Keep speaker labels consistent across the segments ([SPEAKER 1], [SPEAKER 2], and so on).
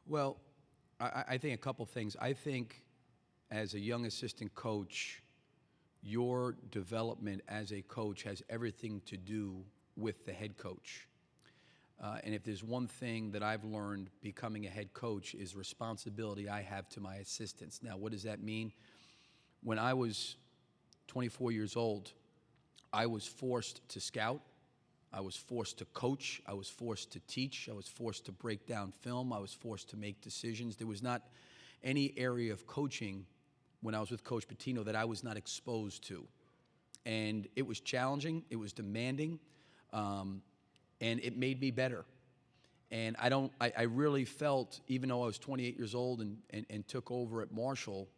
[SPEAKER 1] Well, I think a couple things. I think as a young assistant coach, your development as a coach has everything to do with the head coach. And if there's one thing that I've learned becoming a head coach is responsibility I have to my assistants. Now, what does that mean? When I was 24 years old, I was forced to scout. I was forced to coach. I was forced to teach. I was forced to break down film. I was forced to make decisions. There was not any area of coaching when I was with Coach Pitino that I was not exposed to. And it was challenging. It was demanding. And it made me better. And I really felt, even though I was 28 years old and took over at Marshall,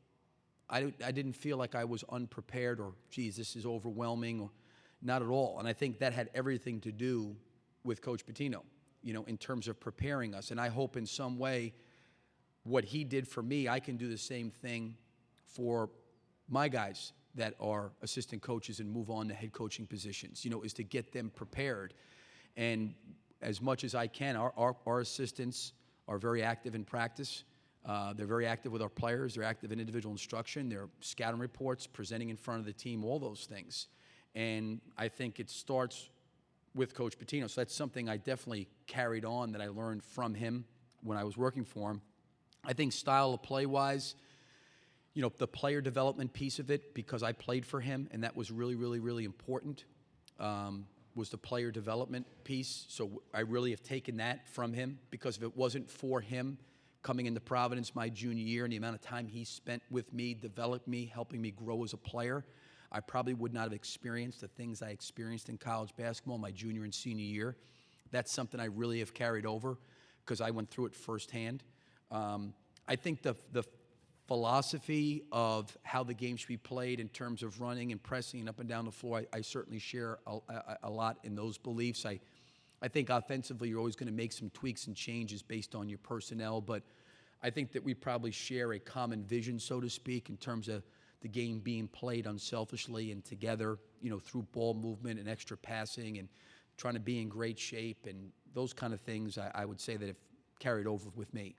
[SPEAKER 1] I didn't feel like I was unprepared or, geez, this is overwhelming, or not at all. And I think that had everything to do with Coach Pitino, in terms of preparing us. And I hope in some way what he did for me, I can do the same thing for my guys that are assistant coaches and move on to head coaching positions, is to get them prepared. And as much as I can, our assistants are very active in practice. They're very active with our players. They're active in individual instruction. They're scouting reports, presenting in front of the team, all those things. And I think it starts with Coach Pitino. So that's something I definitely carried on that I learned from him when I was working for him. I think style of play-wise, the player development piece of it, because I played for him, and that was really, really, really important, was the player development piece. So I really have taken that from him, because if it wasn't for him coming into Providence my junior year and the amount of time he spent with me, developed me, helping me grow as a player, I probably would not have experienced the things I experienced in college basketball my junior and senior year. That's something I really have carried over because I went through it firsthand. I think the philosophy of how the game should be played in terms of running and pressing and up and down the floor, I certainly share a lot in those beliefs. I think offensively you're always going to make some tweaks and changes based on your personnel, but I think that we probably share a common vision, so to speak, in terms of the game being played unselfishly and together, through ball movement and extra passing and trying to be in great shape, and those kind of things I would say that have carried over with me.